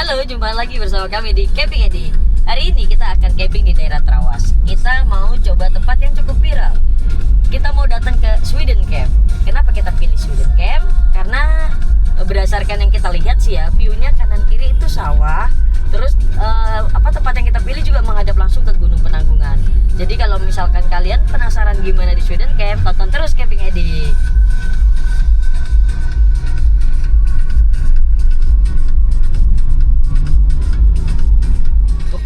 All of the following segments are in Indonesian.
Halo, jumpa lagi bersama kami di Camping Edi. Hari ini kita akan camping di daerah Trawas. Kita mau coba tempat yang cukup viral. Kita mau datang ke Sweden Camp. Kenapa kita pilih Sweden Camp? Karena berdasarkan yang kita lihat sih ya, view-nya kanan kiri itu sawah. Terus tempat yang kita pilih juga menghadap langsung ke Gunung Penanggungan. Jadi kalau misalkan kalian penasaran gimana di Sweden Camp, tonton terus Camping Edi.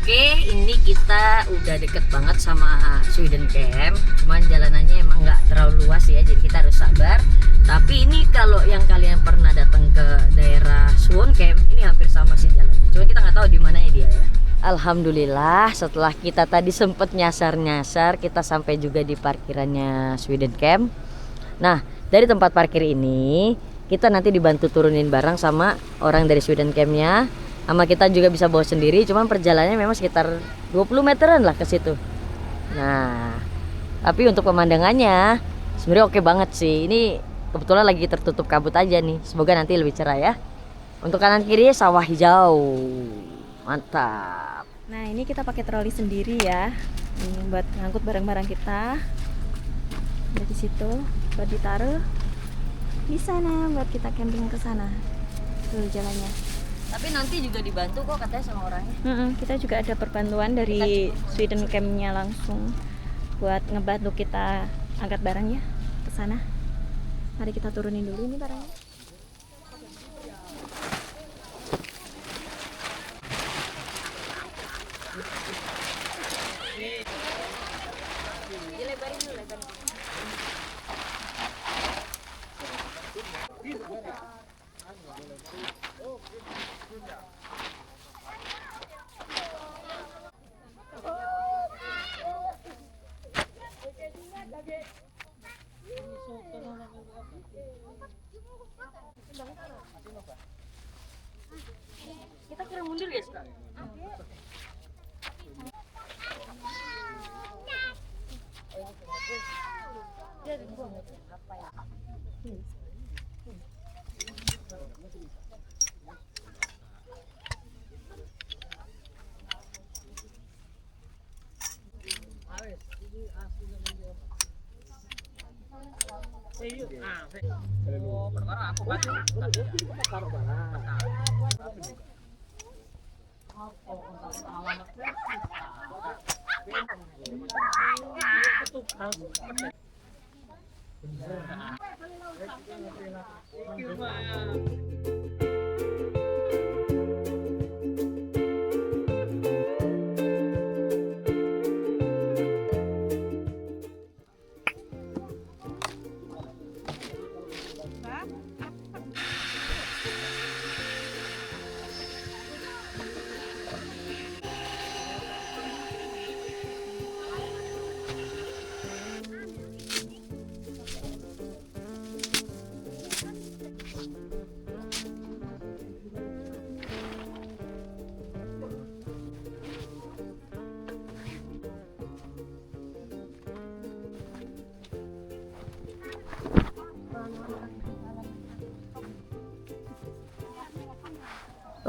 Oke, ini kita udah deket banget sama Sweden Camp. Cuman jalanannya emang nggak terlalu luas ya, jadi kita harus sabar. Tapi ini kalau yang kalian pernah datang ke daerah Sweden Camp, ini hampir sama sih jalannya. Cuma kita nggak tahu di mana ya dia ya. Alhamdulillah, setelah kita tadi sempet nyasar-nyasar, kita sampai juga di parkirannya Sweden Camp. Nah, dari tempat parkir ini, kita nanti dibantu turunin barang sama orang dari Sweden Camp-nya. Sama kita juga bisa bawa sendiri, cuman perjalanannya memang sekitar 20 meteran lah ke situ. Nah, tapi untuk pemandangannya sebenarnya oke banget sih. Ini kebetulan lagi tertutup kabut aja nih. Semoga nanti lebih cerah ya. Untuk kanan kiri sawah hijau. Mantap. Nah, ini kita pakai troli sendiri ya. Ini buat ngangkut barang-barang kita. Dari situ buat ditaruh di sana buat kita camping ke sana. Tuh jalannya. Tapi nanti juga dibantu kok katanya sama orangnya. Kita juga ada perbantuan dari Sweden Camp-nya langsung buat ngebantu kita angkat barangnya ke sana. Mari kita turunin dulu ini barangnya. Dilebarin dulu, lebarin. Kita kira mundur guys.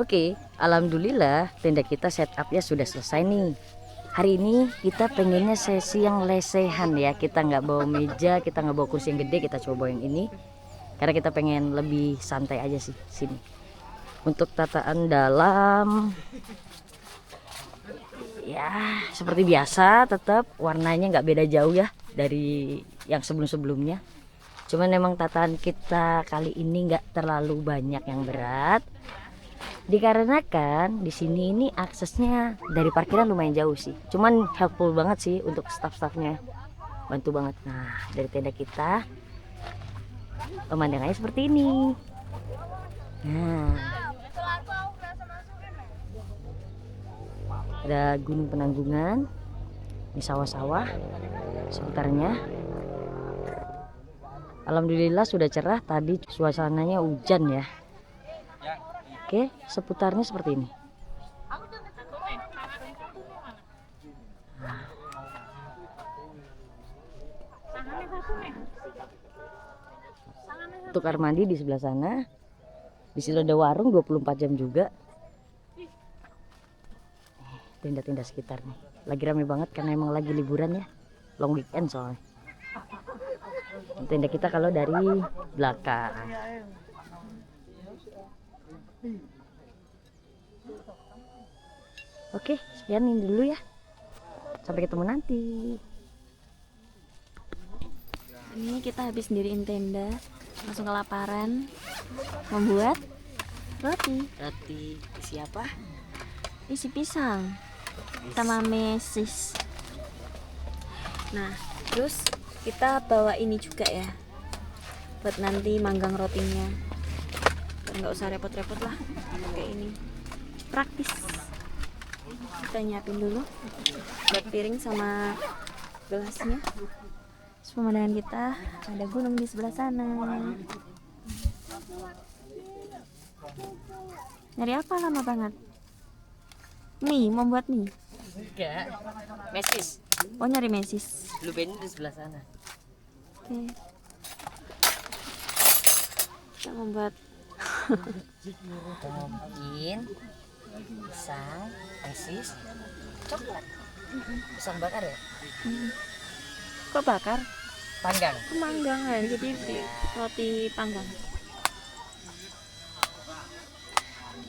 Oke, alhamdulillah tenda kita setupnya sudah selesai nih. Hari ini kita pengennya sesi yang lesehan ya. Kita nggak bawa meja, kita nggak bawa kursi yang gede, kita coba yang ini. Karena kita pengen lebih santai aja sih sini. Untuk tataan dalam, ya seperti biasa, tetap warnanya nggak beda jauh ya dari yang sebelum-sebelumnya. Cuman memang tataan kita kali ini nggak terlalu banyak yang berat. Dikarenakan di sini ini aksesnya dari parkiran lumayan jauh sih. Cuman helpful banget sih untuk staff-staffnya. Bantu banget. Nah, dari tenda kita pemandangannya seperti ini. Nah, ada Gunung Penanggungan. Ini sawah-sawah sekitarnya. Alhamdulillah sudah cerah. Tadi suasananya hujan ya. Oke, seputarnya seperti ini. Untuk kamar mandi di sebelah sana. Di sini ada warung 24 jam juga. tenda-tenda sekitar nih. Lagi rame banget karena emang lagi liburan ya, long weekend soalnya. Tenda kita kalau dari belakang. Oke, sekian ini dulu ya. Sampai ketemu nanti. Ini kita habis diriin tenda, langsung kelaparan, membuat roti Roti siapa? isi pisang sama mesis. Nah, terus kita bawa ini juga ya, buat nanti manggang rotinya. Nggak usah repot-repot lah, pakai ini praktis. Kita nyiapin dulu buat piring sama gelasnya. Terus pemandangan kita ada gunung di sebelah sana. Nyari apa lama banget? Mie, mau buat mie? Enggak. Mesis. Oh, nyari mesis. Blue band di sebelah sana. Oke. Kita membuat Mungkin pisang, mesis, coklat. Pisang bakar ya? kok bakar? Panggang. Pemanggang kan, jadi roti panggang.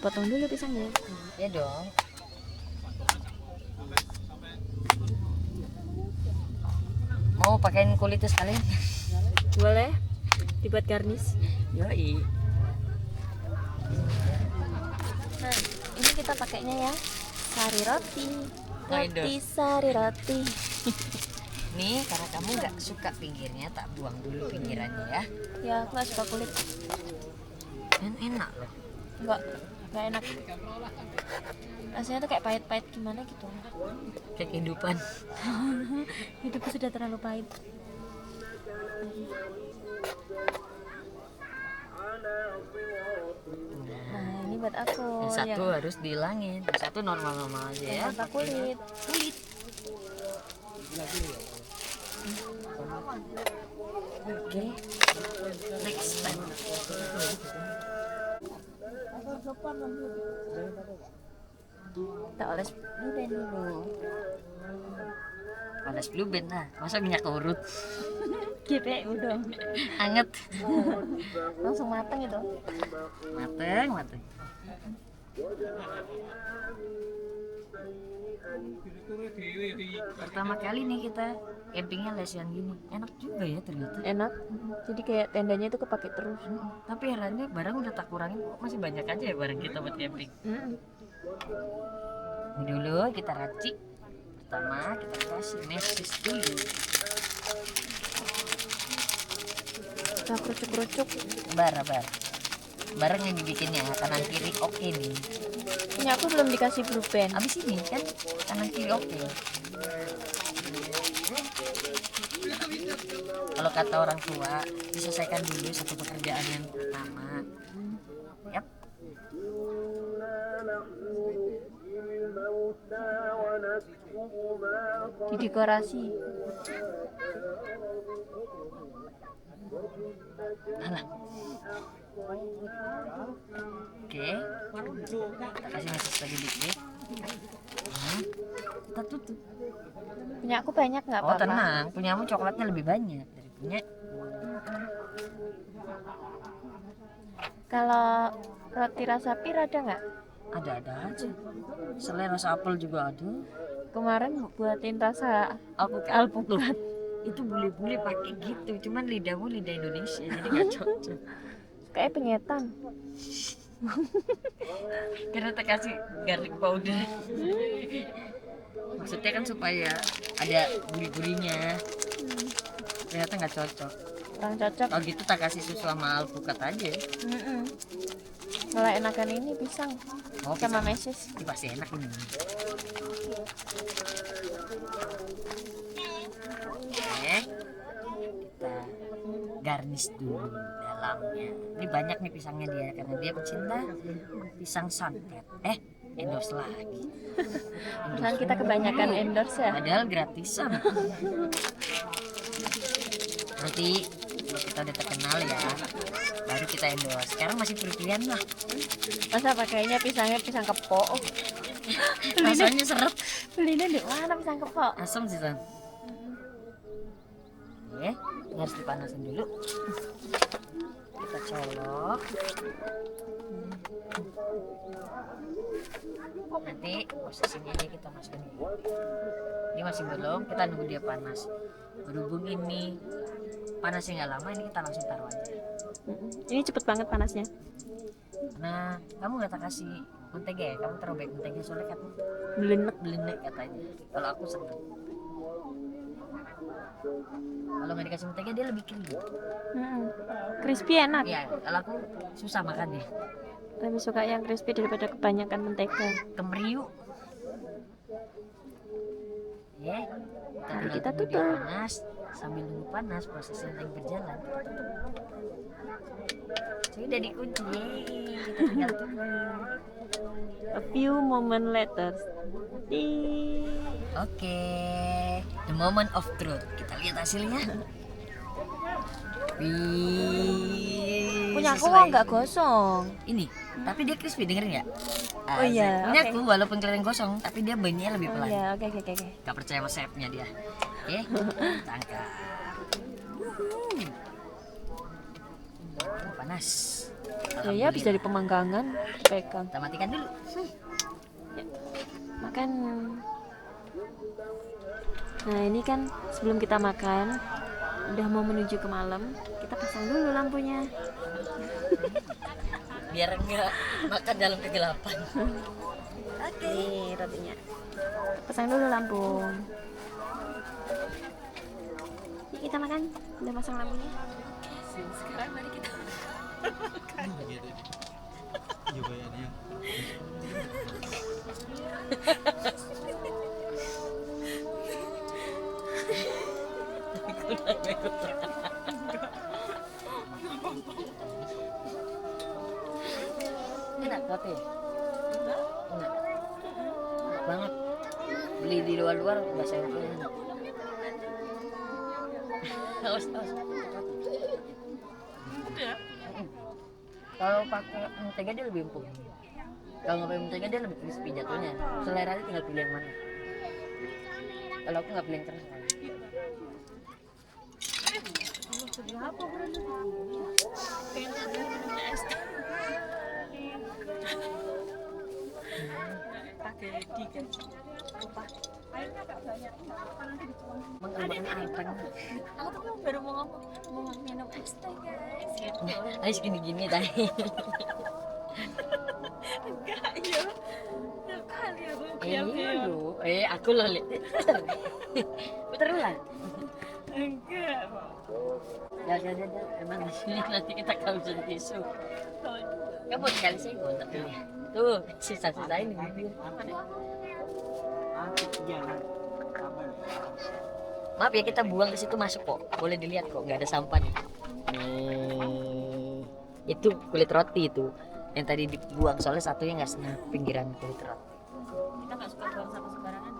Potong dulu pisangnya. Ya dong. Mau pakein kulitnya sekalian? Boleh dibuat garnish. Yoi. Nah, ini kita pakainya ya sari roti. Nah, Roti sari roti. Nih, karena kamu nggak suka pinggirnya, tak buang dulu pinggirannya ya. Ya, aku nggak suka kulit. Dan enak loh. Nggak enak. Rasanya tuh kayak pahit-pahit gimana gitu. Kayak kehidupan. Hidupku sudah terlalu pahit. Nah, ini buat aku. Yang satu harus dihilangin, yang satu normal-normal aja ya. Tanpa kulit. Oke. Next time. Kita oles blue band dulu. Panas blue band lah. Masa minyak urut? GPU dong. Anget. Langsung mateng itu. Mateng. Pertama kali nih kita campingnya lesian gini. Enak juga ya ternyata. Enak. Jadi kayak tendanya itu kepake terus. Tapi herannya barang udah tak kurangin kok masih banyak aja ya barang kita buat camping. Ini dulu kita racik. Pertama kita kasih mesis dulu. Kita kerucuk-kerucuk. Barang yang dibikinnya kanan kiri oke nih. Ini aku belum dikasih blue band. Abis ini kan kanan kiri oke. Kalau kata orang tua diselesaikan dulu satu pekerjaan yang pertama. Yap. Di dekorasi. Alah. Oke. Kita kasih mesis lagi dikit. Kita tutup. Punya aku banyak nggak Oh apa-apa? tenang, punyamu coklatnya lebih banyak dari punya. Kalau roti rasa pir ada nggak? Ada aja. Selai rasa apel juga ada. Kemarin buatin rasa Alpukat. Itu bule-bule pakai gitu, cuman lidahmu lidah Indonesia jadi nggak cocok. kayak penyetan. Karena tak kasih garlic powder. Maksudnya kan supaya ada gurih-gurihnya. Ternyata nggak cocok. Kurang cocok. Kalau gitu tak kasih susu sama alpukat aja. Malah enakan ini pisang Oh, sama pisang. mesis. Ini pasti enak ini. Oke, kita garnish dulu dalamnya. Ini banyak nih pisangnya dia karena dia pecinta pisang santet. Endorse lagi. Kan kita kebanyakan endorse ya. Padahal gratisan. Nanti kalau kita udah terkenal ya, baru kita endorse. Sekarang masih pilihan lah. Masa pakainya pisangnya pisang kepok. Rasanya seret. Belinya di mana bisa kepok? Asam sih San. Oke, ini harus dipanasin dulu. Kita colok. Nanti posisinya ini kita masukin. Ini masih belum, kita nunggu dia panas. Berhubung ini panasnya nggak lama, ini kita langsung taruh aja. Ini cepet banget panasnya. Nah, kamu nggak tak kasih mentega ya? Kamu taruh banyak mentega soalnya kan belenek katanya. Kalau aku seneng. Kalau nggak dikasih mentega dia lebih kering. Crispy enak. Iya, kalau aku susah makannya. Lebih suka yang crispy daripada kebanyakan mentega. Kemeriu. Ya, Mari kita tunggu dia tutup. panas. Sambil nunggu panas prosesnya lagi berjalan. Sudah dikunci. Yeay, kita tinggal tunggu. A few moment later. Oke, the moment of truth. Kita lihat hasilnya. Wih, Punya aku sesuai. kok nggak gosong. Ini, tapi dia crispy, dengerin nggak? Oh iya, Punya oke. aku walaupun kelihatan gosong, tapi dia banyak lebih Oh pelan. iya, oke. Gak percaya sama chefnya dia. Oke, tangkap. Panas. Ya bisa di pemanggangan, pegang. Kita matikan dulu. Makan. Nah ini kan sebelum kita makan, udah mau menuju ke malam, kita pasang dulu lampunya. Biar enggak makan dalam kegelapan. Oke. Nih rotinya. Pasang dulu lampu. Yuk kita makan. Udah pasang lampunya. Sekarang mari kita makan. Enak roti. Enak. Enak banget. Beli di luar-luar nggak sayang punya. Awas. Kalau pakai mentega dia lebih empuk. Kalau nggak pakai mentega dia lebih crispy jatuhnya. Selera dia tinggal pilih yang mana. Kalau aku nggak pilih yang keras. Mengambilkan air panas. Aku tuh baru mau minum es teh guys. Ayo segini-gini tadi. Enggak ya. Kali aku Lu, aku loh lihat. Putar ulang. Enggak. Jangan. Emang di sini nanti kita kehabisan tisu. Kamu sekali sih gontak dulu. Tuh, sisa-sisa ini bibir. Maaf ya kita buang ke situ masuk kok. Boleh dilihat kok, nggak ada sampah nih. Itu kulit roti itu. Yang tadi dibuang soalnya satunya nggak senang pinggiran kulit roti. Kita nggak suka buang sampah sembarangan.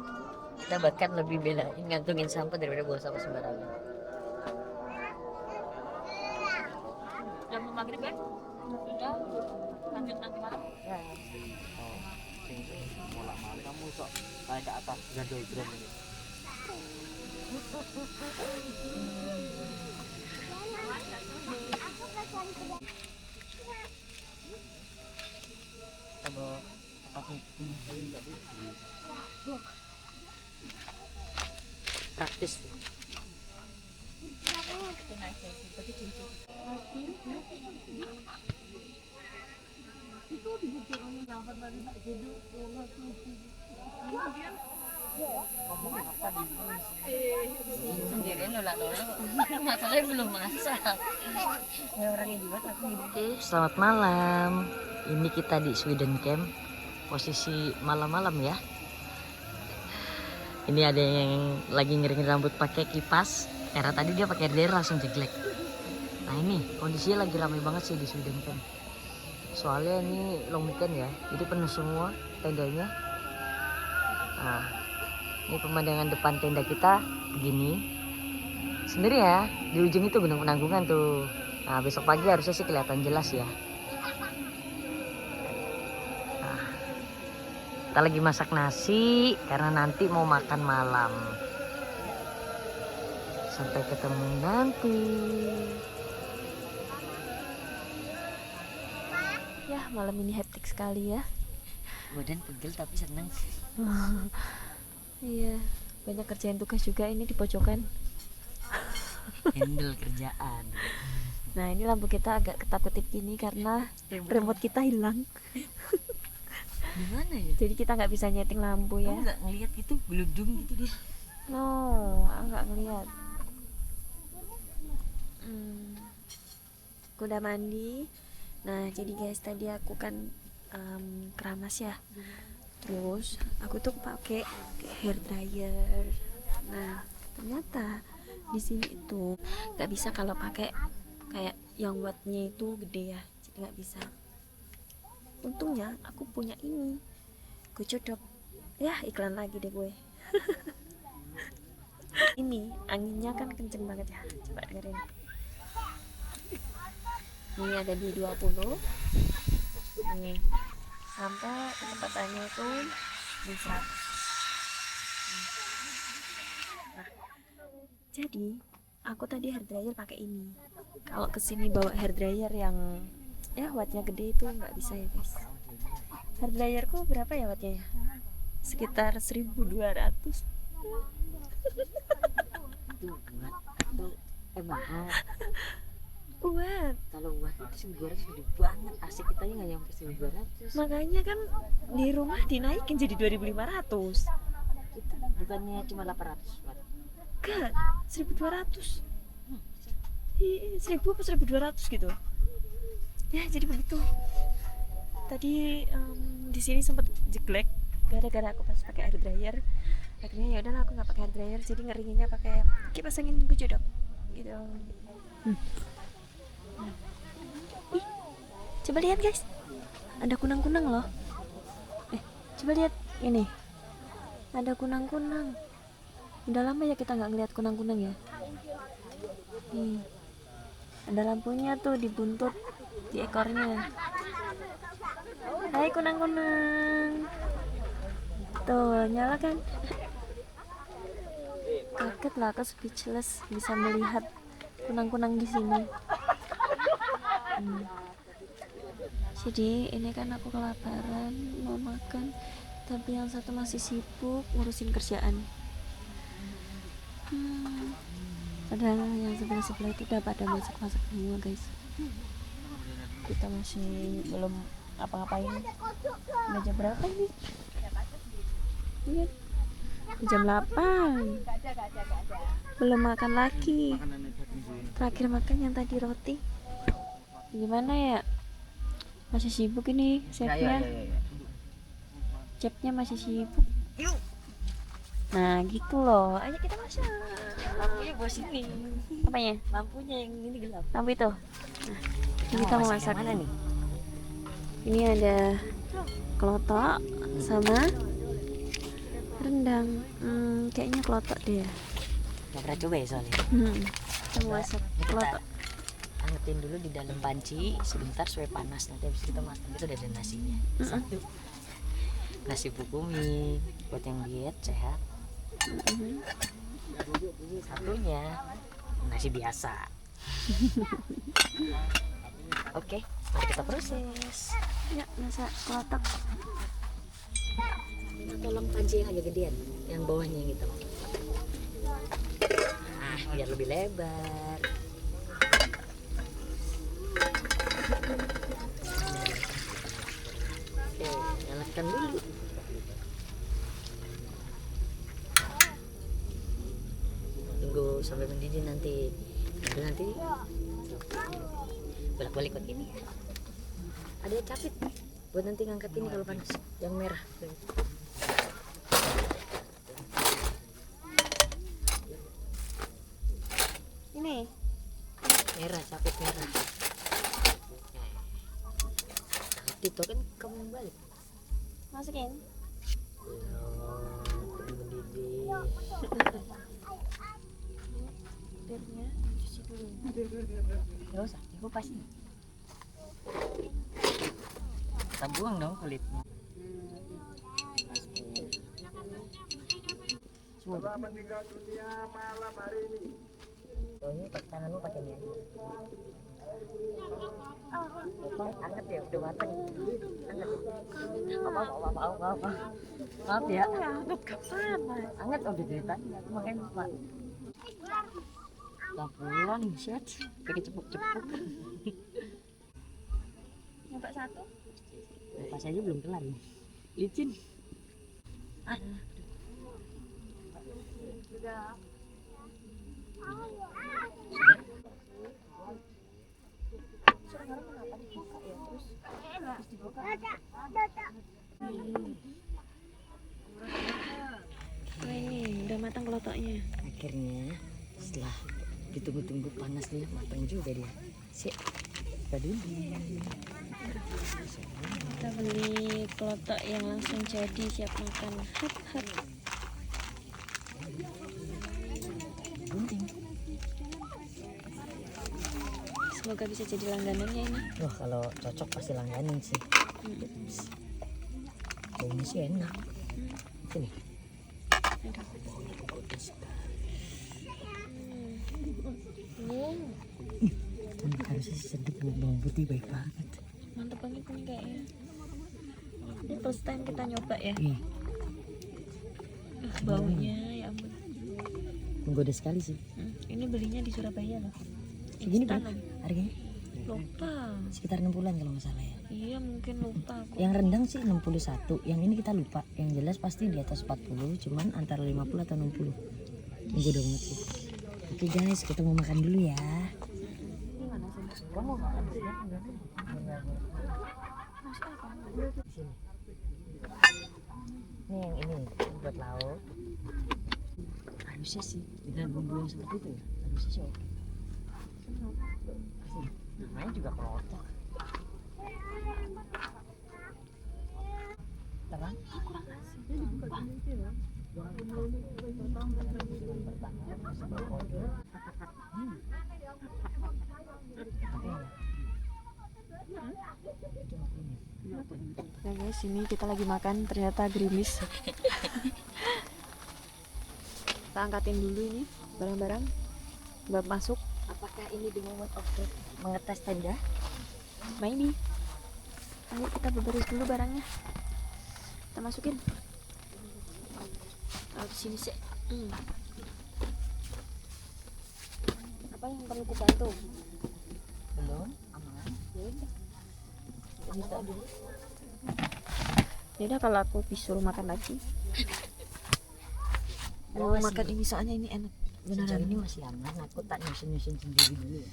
Kita bahkan lebih belain ngantungin sampah daripada buang sampah sembarangan. Udah mau maghrib kan? Sudah. Lanjut nanti malam. Ya. Mulak-malik kamu sok naik ke atas gandol drum ini. Praktis. Sendirian nolak masalahnya belum masak. Ya orangnya dibuat aku gitu. Selamat malam. Ini kita di Sweden Camp. Posisi malam-malam ya. Ini ada yang lagi ngeringin rambut pakai kipas. Karena tadi dia pakai air langsung jeglek. Nah ini kondisinya lagi ramai banget sih di Sweden Camp. Soalnya ini long weekend ya, jadi penuh semua tendanya. Nah, ini pemandangan depan tenda kita begini. Sendiri ya, di ujung itu Gunung Penanggungan tuh. Nah, besok pagi harusnya sih kelihatan jelas ya. Nah, Kita lagi masak nasi karena nanti mau makan malam. Sampai ketemu nanti. Ya, malam ini hektik sekali ya. Badan pegel tapi seneng. Iya, banyak kerjaan tugas juga ini di pojokan. Handle kerjaan. Nah, ini lampu kita agak ketap-ketip gini karena remote kita hilang. Gimana ya? Jadi kita nggak bisa nyeting lampu ya. Kamu nggak ngeliat itu geludung gitu dia? No, aku nggak ngeliat. Aku udah mandi. Nah, jadi guys, tadi aku kan keramas ya. Terus aku tuh pakai hair dryer. Nah, ternyata di sini itu nggak bisa kalau pakai kayak yang wattnya itu gede ya, jadi nggak bisa. Untungnya aku punya ini, gue codok ya, iklan lagi deh gue. Ini anginnya kan kenceng banget ya, coba dengerin. Ini ada di 20 nih, sampai kecepatannya itu di 100. Nah, jadi aku tadi hair dryer pakai ini. Kalau kesini bawa hair dryer yang ya wattnya gede itu nggak bisa ya guys. Hair dryerku berapa ya wattnya? Sekitar 1200. Mahal. Watt. Kalau buat itu 1200 gede banget. Asik kita nggak nyampe 1200. Makanya kan di rumah dinaikin jadi 2500. Itu bukannya cuma 800 watt. Enggak, 1200. 1000 apa 1200 gitu. Ya, jadi begitu. Tadi di sini sempat jeglek gara-gara aku pas pakai air dryer. Akhirnya ya udahlah, aku nggak pakai air dryer, jadi ngeringinnya pakai kipas angin gojodok gitu. Ih, coba lihat guys, ada kunang-kunang loh. Coba lihat ini, ada kunang-kunang. Udah lama ya kita nggak ngeliat kunang-kunang ya. Nih, ada lampunya tuh di buntut, di ekornya. Hai kunang-kunang, tuh nyala kan? Kaget lah, aku speechless bisa melihat kunang-kunang di sini. Jadi ini kan aku kelaparan mau makan, tapi yang satu masih sibuk ngurusin kerjaan. Padahal yang sebelah-sebelah itu udah pada masak-masak semua guys. Kita masih belum apa-apain. Udah jam berapa ini? Iya, jam 8. Belum makan lagi. Terakhir makan yang tadi roti. Gimana ya? Masih sibuk ini chefnya. Chefnya masih sibuk. Nah gitu loh. Ayo kita masak. Lampunya bos ini. Apanya? Lampunya yang ini gelap. Lampu itu. Nah, ini kita mau masak. Mana nih? Ini ada kelotok sama rendang. Kayaknya kelotok deh ya. Gak pernah coba ya soalnya. Kita mau masak Ini kita kelotok. angetin dulu di dalam panci sebentar supaya panas, nanti habis kita masak itu udah ada nasinya. Satu nasi bukumi buat yang diet sehat. Satunya nasi biasa. Oke, mari kita proses. Ya, masak kelotok. Tolong panci yang agak gedean, yang bawahnya yang gitu. Nah, biar lebih lebar. Oke, nyalakan dulu. Tunggu sampai mendidih nanti. Nanti bolak-balik buat ini. Ada capit buat nanti ngangkat ini kalau panas, yang merah. Ini Merah, capit merah. Itu kan kamu balik. masukin. Mendidih. Airnya cuci dulu. Gak usah, dikupas ini. Kita buang dong kulitnya. Oh, ini tanganmu pakai ini aja. Anget ya, udah mateng. Anget. Maaf ya. Anget kapan? Anget udah dari tadi, aku makanya lupa. Lampuan, set. Pakai cepuk-cepuk. Nyoba satu. Pas aja belum kelar nih. Licin. Ah. Nah ini udah matang kelotoknya. Akhirnya setelah ditunggu-tunggu panasnya matang juga dia. Sip. Kita dulu. Kita beli kelotok yang langsung jadi siap makan. Hap hap. Gunting. Semoga bisa jadi langganannya ini. Wah, kalau cocok pasti langganan sih. Baunya sih enak. Sini. Harusnya sedikit bawang putih baik banget. Mantap banget ini kayaknya. Ini first time kita nyoba ya. Iya, Baunya ya ampun. menggoda sekali sih. Ini belinya di Surabaya loh. Segini Instan berapa lagi. harganya? Lupa. Sekitar 60-an kalau nggak salah ya. Iya mungkin lupa aku. Yang rendang sih 61, yang ini kita lupa. Yang jelas pasti di atas 40, cuman antara 50 atau 60. Menggoda banget sih. Oke guys, kita mau makan dulu ya. Ini mana sih? Kamu makan di sini? Di sini. Ini yang ini buat lauk. Harusnya sih dengan bumbu yang seperti itu ya. Harusnya sih oke. Sini. Namanya juga kelotok. Terang? Kurang asing. Nah guys, ini kita lagi makan ternyata gerimis. Kita angkatin dulu ini barang-barang buat masuk. Apakah ini the moment of truth? Mengetes tenda? Maybe. Ayo kita beberes dulu barangnya. Kita masukin. Taruh di sini sih. Apa yang perlu dibantu? Belum? Aman? Ya udah. Kita dulu. Ya udah kalau aku disuruh makan lagi. Mau Awas makan nih. ini soalnya ini enak. Sejauh Beneran. ini masih aman, aku tak nyusun-nyusun sendiri dulu ya.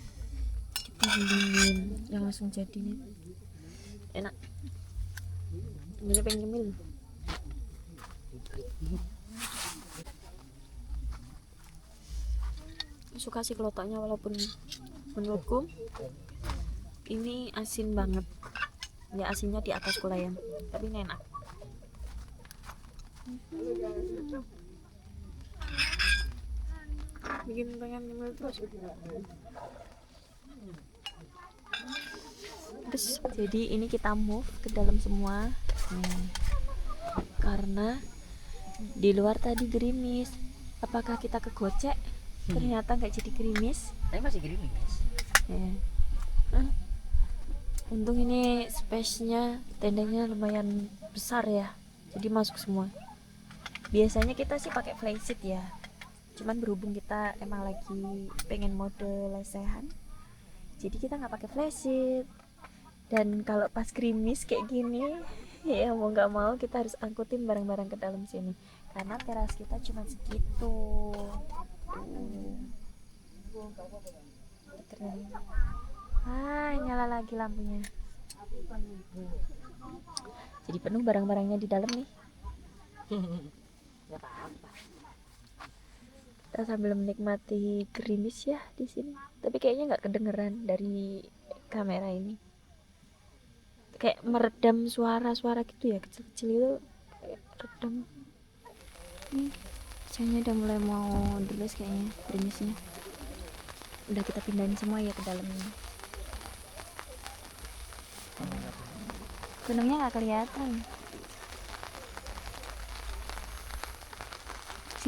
Kita beliin yang langsung jadi nih. Enak. Ini pengen nyemil. Suka sih kelotoknya walaupun menurutku ini asin banget. Ya asinnya di atas kulayan, tapi ini enak. Bikin pengen nyemil terus. Terus jadi ini kita move ke dalam semua. Karena di luar tadi gerimis. Apakah kita kegocek? Ternyata nggak jadi gerimis. Tapi masih gerimis. Ya. Untung ini space-nya tendanya lumayan besar ya. Jadi masuk semua. Biasanya kita sih pakai flysheet ya. Cuman berhubung kita emang lagi pengen mode lesehan, jadi kita nggak pakai flysheet. Dan kalau pas gerimis kayak gini, ya mau nggak mau kita harus angkutin barang-barang ke dalam sini. Karena teras kita cuma segitu. Keren. Nyala lagi lampunya. Jadi penuh barang-barangnya di dalam nih. Gak apa-apa. Kita sambil menikmati gerimis ya di sini. Tapi kayaknya nggak kedengeran dari kamera ini. Kayak meredam suara-suara gitu ya, kecil-kecil itu kayak redam. Nih, hujannya udah mulai mau deras kayaknya gerimisnya. Udah kita pindahin semua ya ke dalam ini. Gunungnya nggak kelihatan.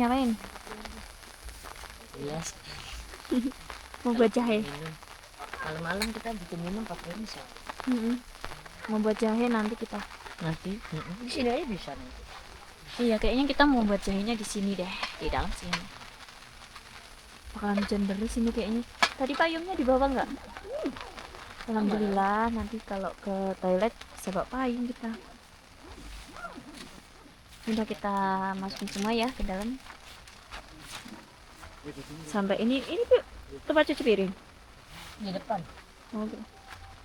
ngapain? Iya. Mau buat jahe. Minum. Malam-malam kita bikin minum pakai ini so. Mau buat jahe nanti kita. Nanti di sini aja bisa nanti. Iya, kayaknya kita mau buat jahenya di sini deh, di dalam sini. Bakalan hujan terus ini kayaknya. Tadi payungnya dibawa nggak? Alhamdulillah, nanti kalau ke toilet bisa bawa payung kita. Udah kita masukin semua ya ke dalam. Sampai ini tempat cuci piring. Di depan. Oh,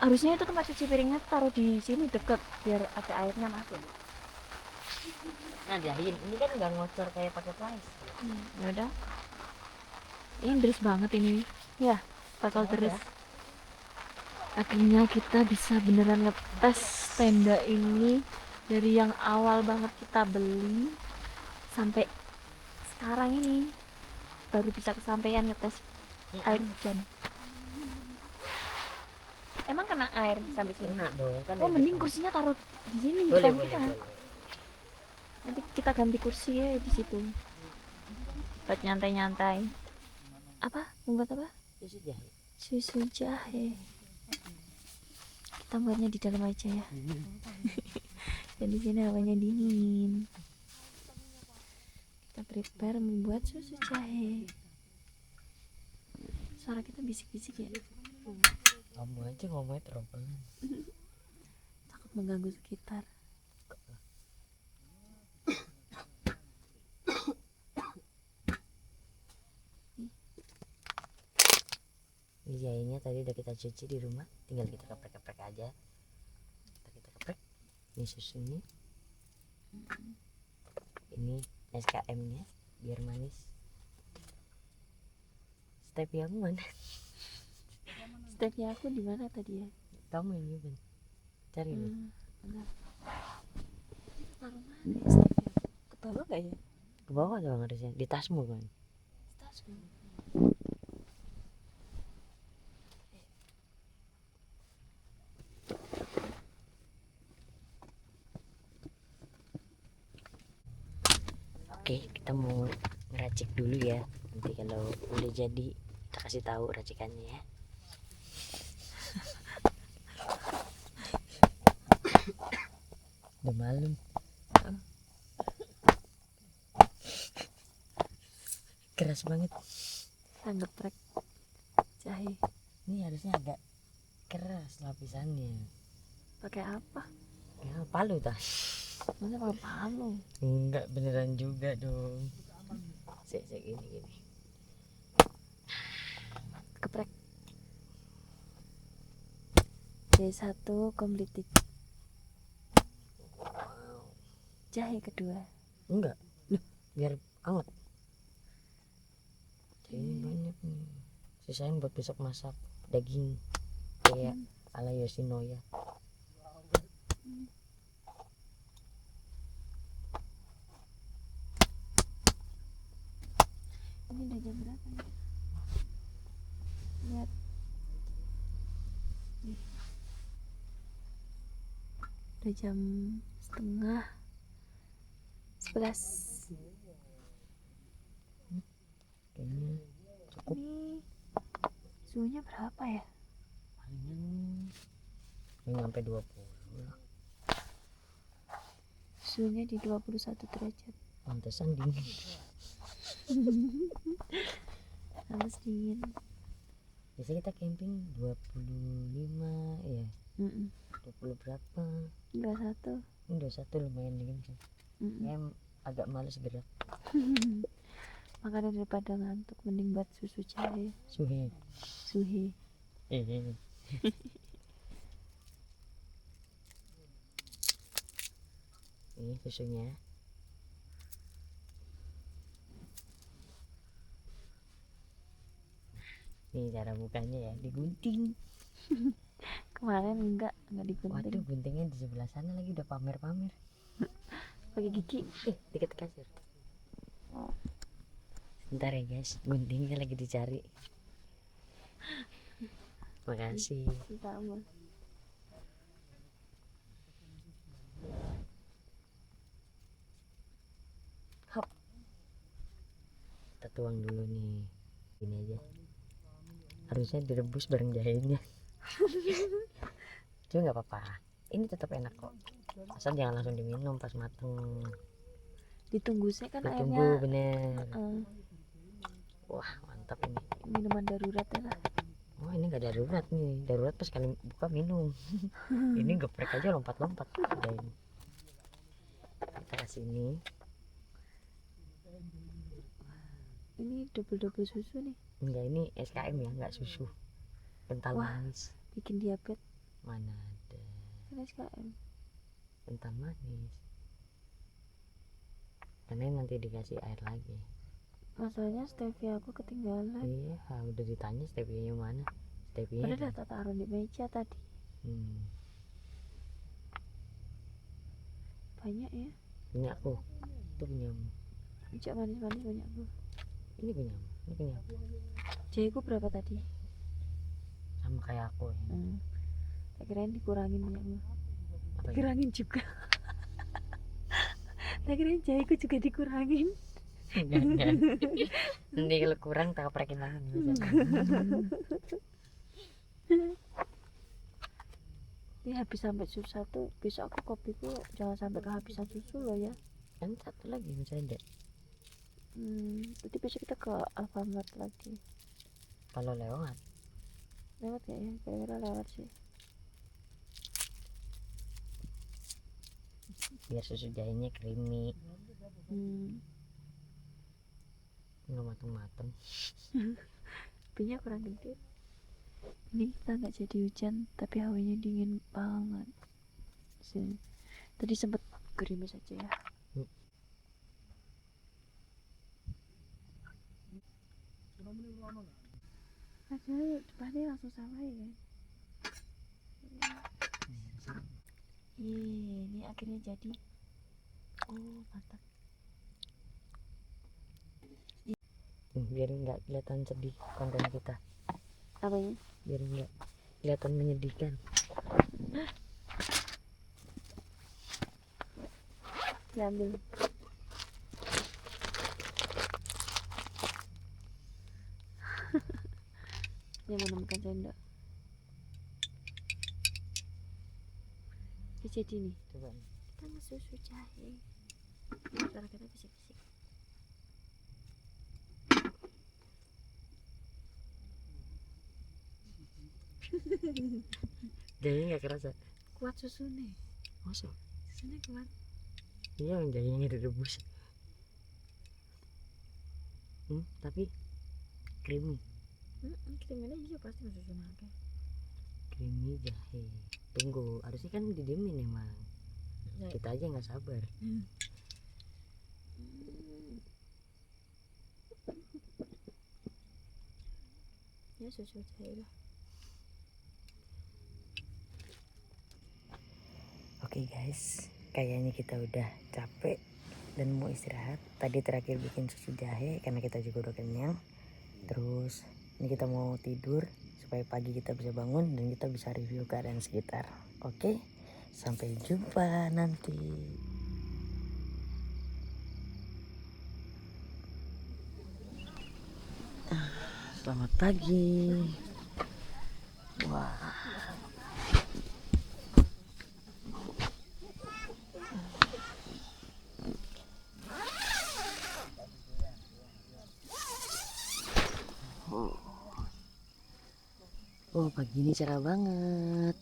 harusnya itu tempat cuci piringnya taruh di sini deket biar ada airnya masuk. Nah jahin, ini kan nggak ngocor kayak pakai plastik. Ya udah. Ini deras banget ini. Ya, bakal Ya deras. udah. Akhirnya kita bisa beneran ngetes tenda ini dari yang awal banget kita beli sampai sekarang ini baru bisa kesampaian ngetes air hujan. Emang kena air sampai sini? Enak dong kan. Oh, mending kursinya taruh di sini boleh depan boleh kita. boleh. Nanti kita ganti kursi ya di situ. Buat nyantai-nyantai. Apa? Membuat apa? Susu jahe. Susu jahe. Kita buatnya di dalam aja ya. Dan di sini hawanya dingin. Kita prepare membuat susu jahe. Suara kita bisik-bisik ya. Kamu aja ngomongnya terlalu pelan. Takut mengganggu sekitar. Ini jahenya tadi udah kita cuci di rumah, tinggal kita keprek-keprek aja. Kita keprek. Ini susunya. Ini SKM-nya biar manis. Step yang mana? Stepnya aku di mana tadi ya? Kamu ini Ben. Cari deh. Benar. Taruh mana ya stepnya? Ke bawah nggak ya? Ke bawah dong harusnya, di tasmu kan. Tasku. Oke, kita mau ngeracik dulu ya. Nanti kalau udah jadi kita kasih tahu racikannya ya. Udah malam. Keras banget. Ngeprek jahe. Ini harusnya agak keras lapisannya. Pakai apa? Ya, palu tah. Masa pakai palu? Enggak beneran juga dong. Sek gini. Keprek. J1 completed. Wow. Jahe kedua. Enggak. Loh, biar anget. Ini banyak nih. Sisain buat besok masak daging kayak ala Yoshinoya. Ini udah jam berapa ya? Lihat. Nih. Udah jam setengah 11. Kayaknya cukup. Ini suhunya berapa ya? Palingan nggak sampai 20 lah. Suhunya di 21 derajat. Pantesan dingin. Harus dingin. Biasanya kita camping 25 ya. 20 berapa? 21. Ini 21 lumayan dingin sih. Ya, agak males gerak. Makanya daripada ngantuk mending buat susu jahe. Suhe. Suhe. Ini susunya. Nih cara bukanya ya, digunting. Kemarin enggak digunting. Waduh, guntingnya di sebelah sana lagi udah pamer-pamer. Pakai gigi. Deket kasur. Bentar ya guys, guntingnya lagi dicari. Makasih. Sama. Hop. tuang dulu nih. Ini aja. Harusnya direbus bareng jahenya. Cuma nggak apa-apa. Ini tetap enak kok. Asal jangan langsung diminum pas mateng. Ditunggu sih kan Ditunggu airnya. bener. eh, Wah mantap ini. Minuman darurat ya lah. Oh ini nggak darurat nih. Darurat pas kali buka minum. Ini geprek aja lompat-lompat. Udah ini. Kita kasih ini. Ini double susu nih, Enggak, ini SKM ya, nggak susu. Kental Wah. manis. bikin diabetes Mana ada kan SKM. kental manis. Karena nanti dikasih air lagi. Masalahnya stevia aku ketinggalan. Iya, udah ditanya stevia-nya mana. Stevia. Padahal udah tak taruh di meja tadi. Banyak ya. Punya aku. Itu punyamu. Cok manis-manis banyak bu. Ini punyamu. Ini punyamu. Jahiku berapa tadi? Sama kayak aku ya. Tak kirain dikurangin banyaknya. Apa ya? Dikurangin juga. Tak kirain jahiku juga dikurangin. Enggak. Nanti kalau kurang tak keprekin lagi nih. Ini habis sampai susu satu, besok aku kopiku jangan sampai kehabisan susu loh ya. Kan satu lagi masih ada. Nanti besok kita ke Alfamart lagi. Kalau lewat. Lewat gak ya? Kira-kira lewat sih. Biar susu jahenya creamy. Nggak mateng-mateng. Apinya kurang gede. Ini kita nggak jadi hujan, tapi hawanya dingin banget. Sini. Tadi sempat gerimis aja ya. Padahal depannya langsung sama ya kan. Ini akhirnya jadi. Oh mantap. Biar nggak kelihatan sedih konten kita. Apanya? Biar nggak kelihatan menyedihkan. Diambil. Dia menemukan sendok. Oke, jadi nih Coba. kita ngesusu jahe. Suara kita bisik-bisik. Jahenya nggak kerasa. Kuat susu nih. Masa? Susunya kuat. Iya, yang jahenya direbus. Tapi creamy. Kita milih iya pasti susu nangke. Creamy jahe. Tunggu, harusnya kan didiemin emang. Ya. Kita aja nggak sabar. Ya susu jahe lah. Oke guys, kayaknya kita udah capek dan mau istirahat. Tadi terakhir bikin susu jahe karena kita juga udah kenyang. Terus ini kita mau tidur supaya pagi kita bisa bangun dan kita bisa review keadaan sekitar. Oke, sampai jumpa nanti. Selamat pagi. Wah. Oh, pagi ini cerah banget.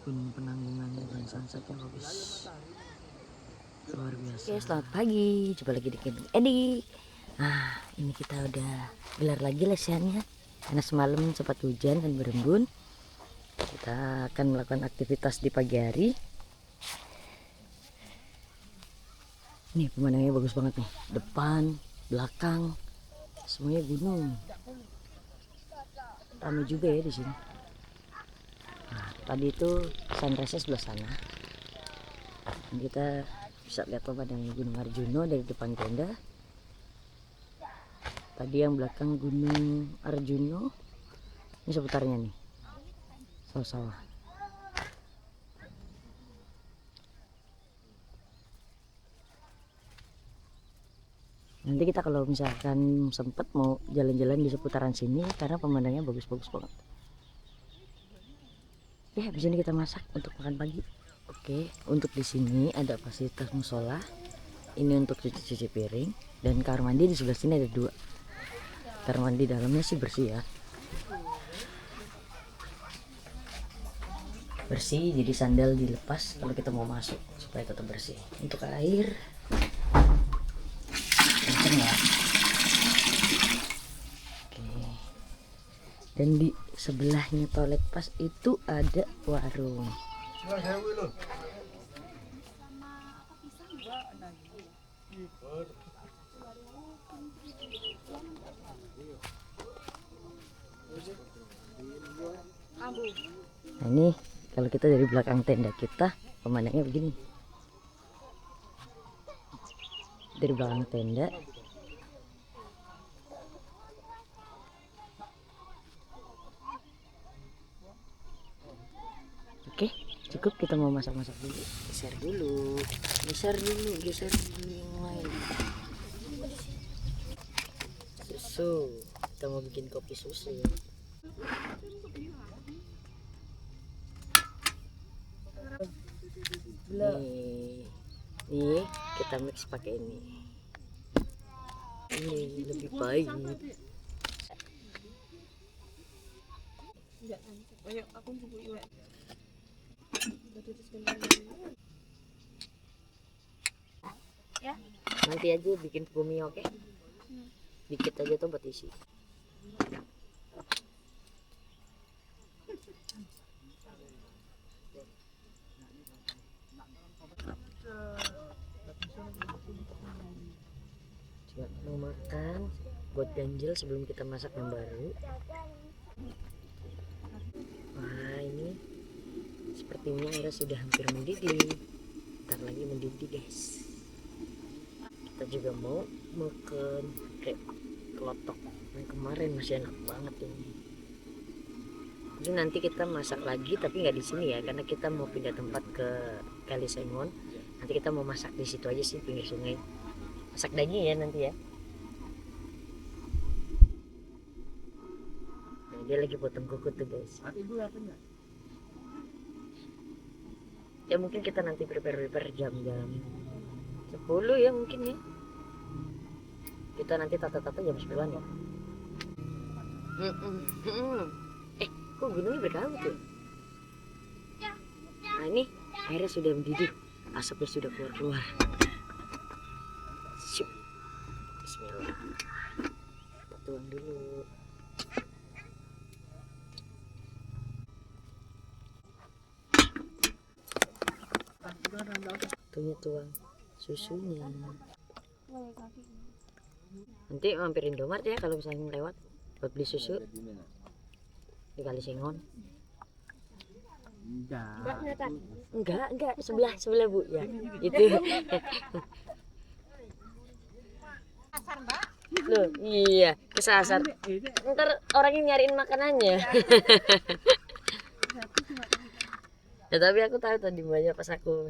Gunung Penanggungan dan sunsetnya bagus, luar biasa. Oke, selamat pagi, coba lagi di camping Edi. Nah, ini kita udah gelar lagi lesiannya karena semalam sempat hujan dan berembun. Kita akan melakukan aktivitas di pagi hari. Nih pemandangannya bagus banget nih, depan, belakang, semuanya gunung. Ramai juga ya di sini. Nah, tadi itu sunrise sebelah sana. Dan kita bisa lihat pemandangan Gunung Arjuna dari depan tenda. Tadi yang belakang Gunung Arjuna. Ini seputarnya nih, sawah-sawah. Nanti kita kalau misalkan sempet mau jalan-jalan di seputaran sini karena pemandangannya bagus-bagus banget. Ya, habis ini kita masak untuk makan pagi. Oke, untuk di sini ada fasilitas musola. Ini untuk cuci-cuci piring dan kamar mandi di sebelah sini ada 2. Kamar mandi dalamnya sih bersih ya. Bersih, jadi sandal dilepas kalau kita mau masuk supaya tetap bersih. Untuk air kenceng ya. Oke. Dan di sebelahnya toilet pas itu ada warung. Nah, ini kalau kita dari belakang tenda kita pemandangannya begini. Dari belakang tenda oke, cukup. Kita mau masak-masak dulu. Geser dulu yang lain. Susu, kita mau bikin kopi susu. Nih kita mix pakai ini lebih baik. Nanti aja bikin bumi, oke? Dikit aja tuh buat isi. Coba mau makan buat ganjel sebelum kita masak yang baru. Wah, ini sepertinya airnya sudah hampir mendidih. Ntar lagi mendidih guys. Kita juga mau makan kayak kelotok yang kemarin, masih enak banget ini. Jadi nanti kita masak lagi tapi nggak di sini ya, karena kita mau pindah tempat ke Kali Sengon. Nanti kita mau masak di situ aja sih, pinggir sungai. Masak daging ya nanti ya. Nah, dia lagi potong kuku tuh guys. Ya mungkin kita nanti prepare jam-jam 10 ya mungkin ya. Kita nanti tata-tata jam 10-an ya. Kok gunungnya berkabut ya? Nah ini airnya sudah mendidih, asapnya sudah keluar. Syuk. Bismillah. Kita tuang dulu. Tuang susunya. Nanti mampir Indomaret ya kalau misalnya lewat buat beli susu di Kali Sengon. Enggak, sebelah Bu ya. Itu. Loh, iya, kesasar. Ntar orangnya nyariin makanannya. Ya tapi aku tahu tadi banyak pas aku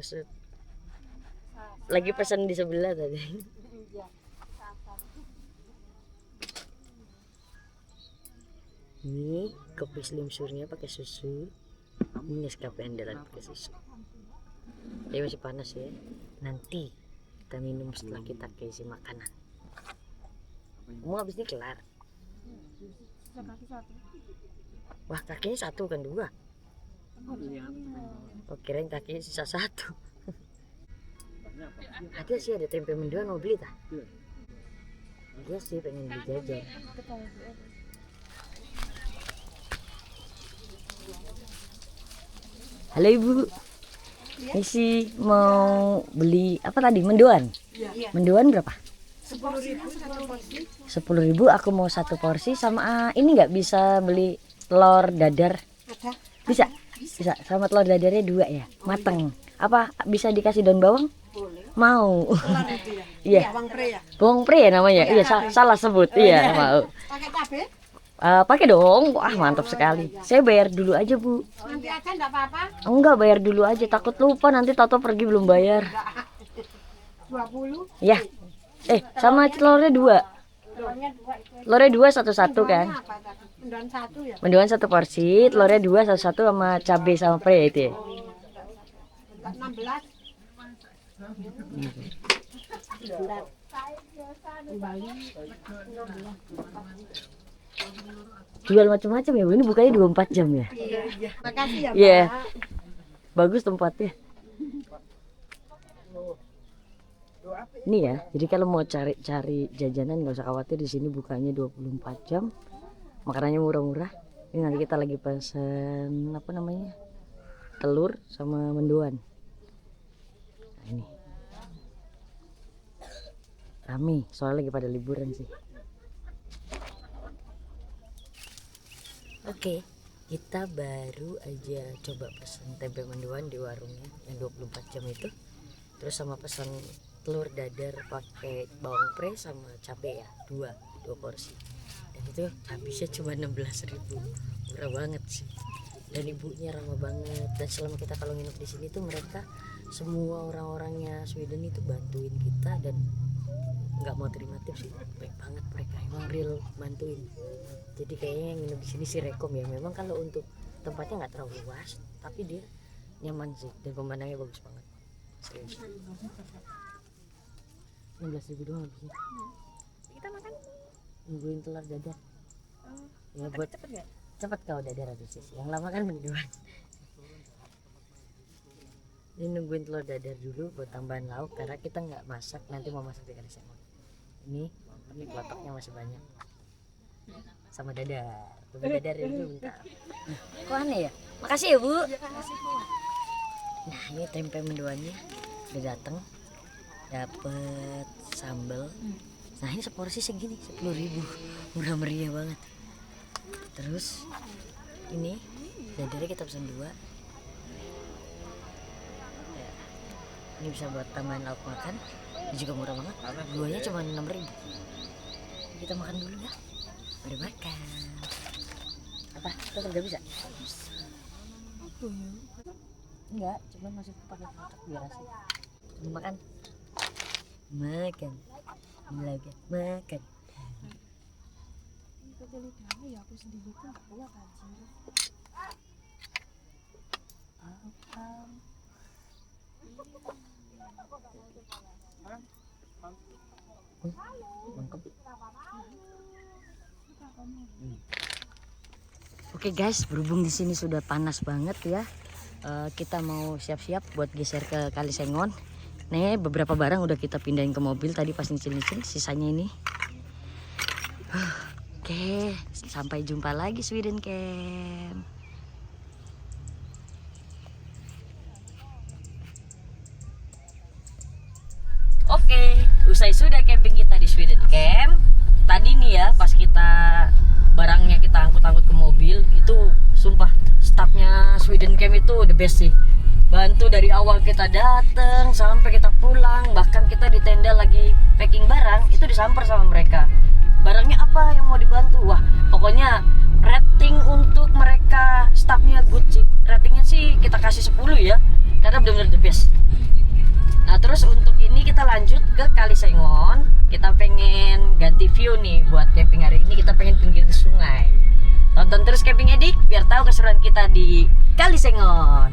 lagi pesan di sebelah tadi. Ini kopi slim surnya pakai susu. Ini Nescafe andalan pakai susu. Dia masih panas ya. Nanti kita minum setelah kita kasih makanan. Kamu habis ini kelar. Wah, kakinya 1 kan 2. Oh, kirain kakinya sisa satu. Ada sih, ada tempe mendoan, mau beli tak? Iya sih, pengen beli jajan. Halo Ibu, Misi mau beli apa tadi? Mendoan? Mendoan berapa? 10.000 aku mau 1 porsi sama ini nggak bisa beli telur dadar? Bisa? Bisa, sama telur dadarnya 2 ya, mateng. Apa bisa dikasih daun bawang? Mau. Iya. Bawang pre ya namanya. Iya, salah sebut. Iya, mau. Pakai cabai? Pakai dong. Wah, mantap sekali. Saya bayar dulu aja, Bu. Nanti aja enggak apa-apa. Enggak, bayar dulu aja. Takut lupa nanti tato pergi belum bayar. 20. Ya. Sama telurnya 2. Telurnya 2 satu-satu kan? Mendoan 1 ya? Mendoan 1 porsi, telurnya 2 satu-satu sama cabai sama pre itu ya. 16. Jual macam-macam ya, Bu. Ini bukanya 24 jam ya. Iya. Makasih ya, Pak. Iya. Bagus tempatnya. Ini ya, jadi kalau mau cari jajanan nggak usah khawatir, di sini bukanya 24 jam. Makanannya murah-murah. Ini nanti kita lagi pesan apa namanya? Telur sama mendoan. Nah, ini. Rame, soalnya lagi pada liburan sih. Oke, kita baru aja coba pesan tempe mendoan di warungnya yang 24 jam itu. Terus sama pesan telur dadar pakai bawang pre sama cabai ya, 2 porsi. Dan itu habisnya cuma 16.000. Murah banget sih. Dan ibunya ramah banget. Dan selama kita kalau nginep di sini tuh mereka semua orang-orangnya Sweden itu bantuin kita dan nggak mau terima tips sih. Baik banget mereka, emang real bantuin. Jadi kayaknya yang nginep di sini sih rekom ya. Memang kalau untuk tempatnya nggak terlalu luas, tapi dia nyaman sih dan pemandangannya bagus banget. Serius. 16.000 doang habisnya. Kita makan. Nungguin telur dadar. Ya buat Cepet nggak? cepet kau dadar habis sih. Yang lama kan mendoan. Ini nungguin telur dadar dulu buat tambahan lauk karena kita nggak masak, nanti mau masak di kali semon. Ini kelopaknya masih banyak. Sama dadar. Tunggu dadar dulu bentar. Kok aneh ya? Makasih ya, Bu. Nah, ini tempe mendoannya udah dateng. Dapet sambal. Nah, ini seporsi segini 10.000. Murah meriah banget. Terus ini dadarnya kita pesan 2. Ini bisa buat tambahan lauk makan. Ini juga murah banget. 2-nya cuma 6.000. Kita makan dulu ya. Udah makan. Apa? Kita kerja bisa? Enggak, cuma masih pakai kotak biar asik. Mau makan? Makan. Lagi makan. Itu lidahnya ya aku sendiri pun nggak kuat anjir. Mantap. Oke guys, berhubung di sini sudah panas banget ya, kita mau siap-siap buat geser ke Kali Sengon. Nih beberapa barang udah kita pindahin ke mobil tadi pas nyicil-nyicil, sisanya ini. Oke, sampai jumpa lagi Sweden Camp. Oke, usai sudah camping kita di Sweden Camp. Tadi nih ya, pas kita barangnya kita angkut-angkut ke mobil, itu sumpah staffnya Sweden Camp itu the best sih. Bantu dari awal kita dateng sampai kita pulang, bahkan kita di tenda lagi packing barang, itu disamper sama mereka. Barangnya apa yang mau dibantu? Wah, pokoknya rating untuk mereka staffnya good sih. Ratingnya sih kita kasih 10 ya, karena benar-benar the best. Nah terus untuk ini kita lanjut ke Kali Sengon. Kita pengen ganti view nih buat camping hari ini, kita pengen pinggir sungai. Tonton terus Camping Edik biar tahu keseruan kita di Kali Sengon.